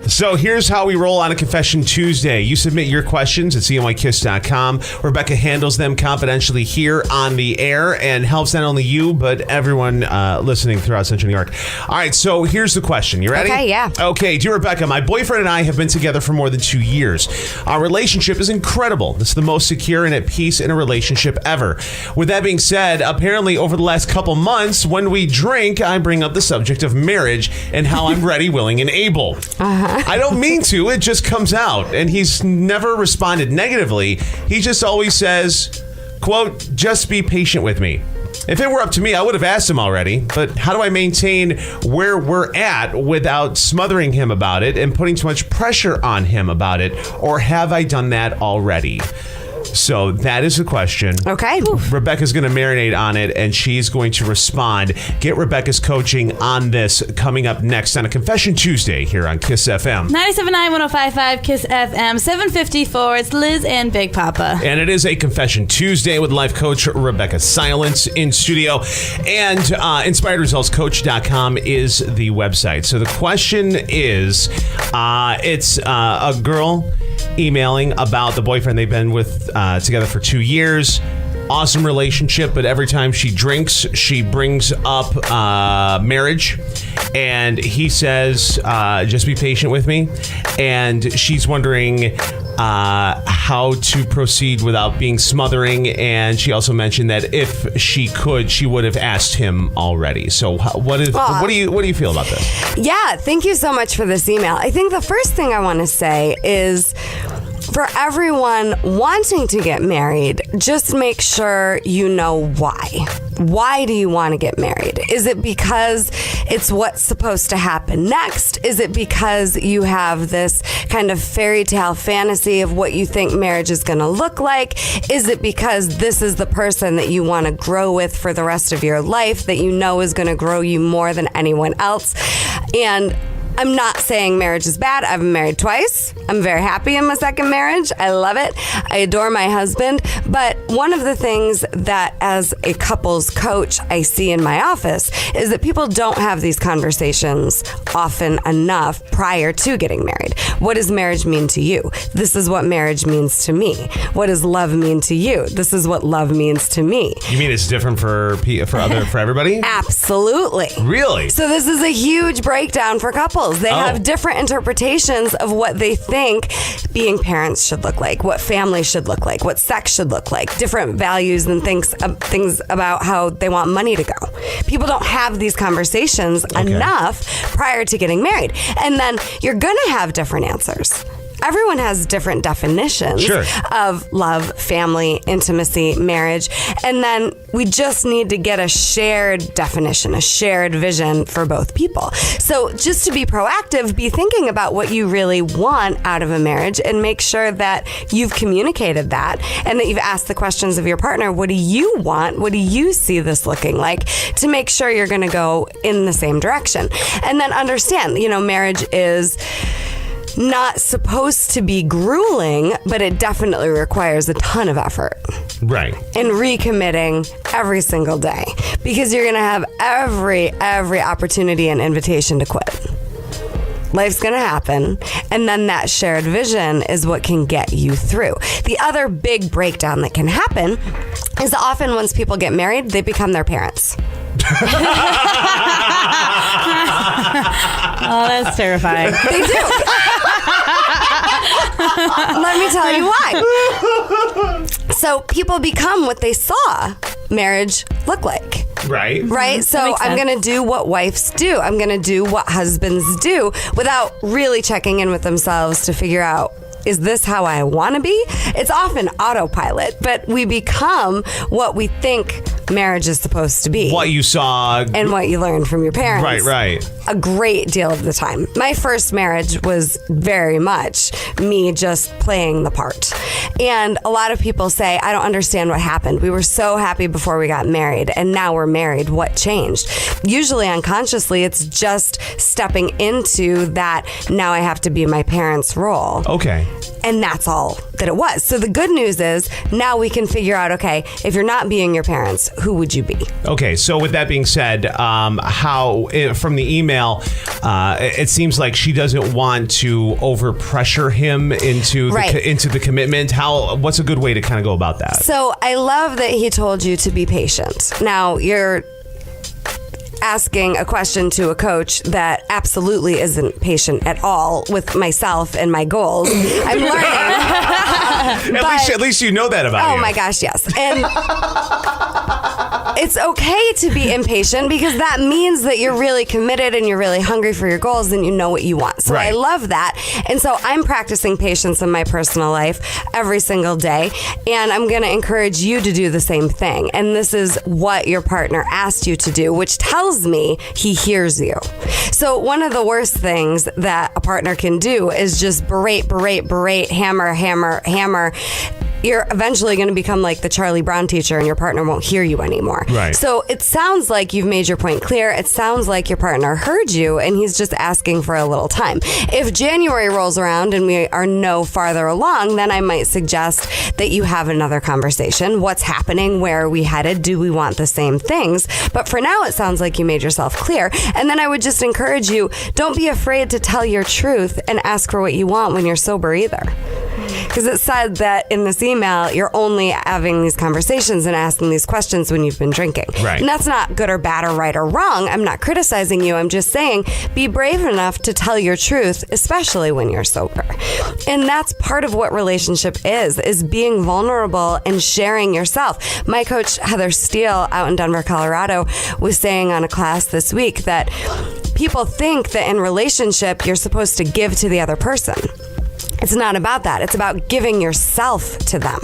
So here's how we roll on a Confession Tuesday. You submit your questions at cnykiss.com. Rebecca handles them confidentially here on the air and helps not only you, but everyone listening throughout Central New York. All right, so here's the question. You ready? Okay, yeah. Okay, dear Rebecca, my boyfriend and I have been together for more than 2 years. Our relationship is incredible. It's the most secure and at peace in a relationship ever. With that being said, apparently over the last couple months, when we drink, I bring up the subject of marriage and how I'm ready, willing, and able. I don't mean to. It just comes out. And he's never responded negatively. He just always says, quote, just be patient with me. If it were up to me, I would have asked him already. But how do I maintain where we're at without smothering him about it and putting too much pressure on him about it? Or have I done that already? So that is the question. Okay. Rebecca's going to marinate on it, and she's going to respond. Get Rebecca's coaching on this coming up next on a Confession Tuesday here on Kiss FM. 97.9, 105.5, Kiss FM, 754. It's Liz and Big Papa. And it is a Confession Tuesday with life coach Rebecca Silence in studio. And InspiredResultsCoach.com is the website. So the question is, it's a girl emailing about the boyfriend they've been with together for 2 years. Awesome relationship, but every time she drinks, she brings up marriage. And he says, just be patient with me. And she's wondering how to proceed without being smothering. And she also mentioned that if she could, she would have asked him already. So what do you feel about this? Yeah, thank you so much for this email. I think the first thing I want to say is, for everyone wanting to get married, just make sure you know why. Why do you want to get married? Is it because it's what's supposed to happen next? Is it because you have this kind of fairy tale fantasy of what you think marriage is going to look like? Is it because this is the person that you want to grow with for the rest of your life, that you know is going to grow you more than anyone else? And I'm not saying marriage is bad. I've been married twice. I'm very happy in my second marriage. I love it. I adore my husband. But one of the things that as a couples coach I see in my office is that people don't have these conversations often enough prior to getting married. What does marriage mean to you? This is what marriage means to me. What does love mean to you? This is what love means to me. You mean it's different for everybody? Absolutely. Really? So this is a huge breakdown for couples. They have different interpretations of what they think being parents should look like, what family should look like, what sex should look like, different values and things about how they want money to go. People don't have these conversations enough prior to getting married. And then you're going to have different answers. Everyone has different definitions of love, family, intimacy, marriage. And then we just need to get a shared definition, a shared vision for both people. So just to be proactive, be thinking about what you really want out of a marriage and make sure that you've communicated that and that you've asked the questions of your partner. What do you want? What do you see this looking like? To make sure you're going to go in the same direction. And then understand, marriage is not supposed to be grueling, but it definitely requires a ton of effort. Right. And recommitting every single day, because you're going to have every opportunity and invitation to quit. Life's going to happen, and then that shared vision is what can get you through. The other big breakdown that can happen is often once people get married, they become their parents. Oh, that's terrifying. They do. Let me tell you why. So people become what they saw marriage look like. Right. Right? So I'm going to do what wives do. I'm going to do what husbands do without really checking in with themselves to figure out, is this how I want to be? It's often autopilot, but we become what we think marriage is supposed to be. What you saw. And what you learned from your parents. Right. A great deal of the time. My first marriage was very much me just playing the part. And a lot of people say, I don't understand what happened. We were so happy before we got married, and now we're married. What changed? Usually unconsciously, it's just stepping into that now I have to be my parents' role. Okay. And that's all that it was. So the good news is now we can figure out, okay, if you're not being your parents, who would you be? Okay, so with that being said, from the email, it seems like she doesn't want to overpressure him into the commitment. What's a good way to kind of go about that? So I love that he told you to be patient. Now you're asking a question to a coach that absolutely isn't patient at all with myself and my goals. I'm learning. At least you know that about you. Oh my gosh, yes. And it's okay to be impatient because that means that you're really committed and you're really hungry for your goals and you know what you want. So I love that. And so I'm practicing patience in my personal life every single day. And I'm going to encourage you to do the same thing. And this is what your partner asked you to do, which tells me he hears you. So one of the worst things that a partner can do is just berate, hammer. You're eventually going to become like the Charlie Brown teacher and your partner won't hear you anymore. Right. So it sounds like you've made your point clear. It sounds like your partner heard you and he's just asking for a little time. If January rolls around and we are no farther along, then I might suggest that you have another conversation. What's happening? Where are we headed? Do we want the same things? But for now, it sounds like you made yourself clear. And then I would just encourage you, don't be afraid to tell your truth and ask for what you want when you're sober either. Because it said that in this email, you're only having these conversations and asking these questions when you've been drinking. Right. And that's not good or bad or right or wrong. I'm not criticizing you. I'm just saying be brave enough to tell your truth, especially when you're sober. And that's part of what relationship is being vulnerable and sharing yourself. My coach, Heather Steele, out in Denver, Colorado, was saying on a class this week that people think that in relationship, you're supposed to give to the other person. It's not about that. It's about giving yourself to them.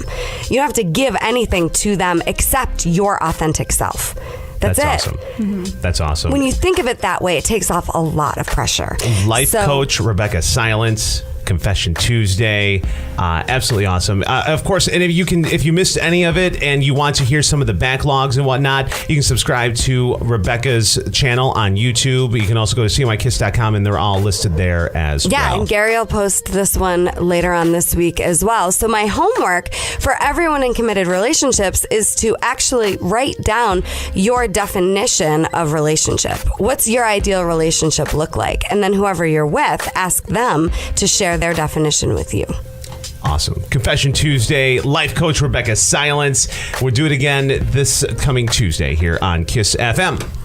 You don't have to give anything to them except your authentic self. That's it. Awesome. Mm-hmm. That's awesome. When you think of it that way, it takes off a lot of pressure. Life coach Rebecca Silence. Confession Tuesday. Absolutely awesome. Of course, and if you missed any of it and you want to hear some of the backlogs and whatnot, you can subscribe to Rebecca's channel on YouTube. You can also go to cnykiss.com and they're all listed there as well. Yeah, and Gary will post this one later on this week as well. So my homework for everyone in committed relationships is to actually write down your definition of relationship. What's your ideal relationship look like? And then whoever you're with, ask them to share their definition with you. Awesome. Confession Tuesday, life coach Rebecca Silence. We'll do it again this coming Tuesday here on KISS FM.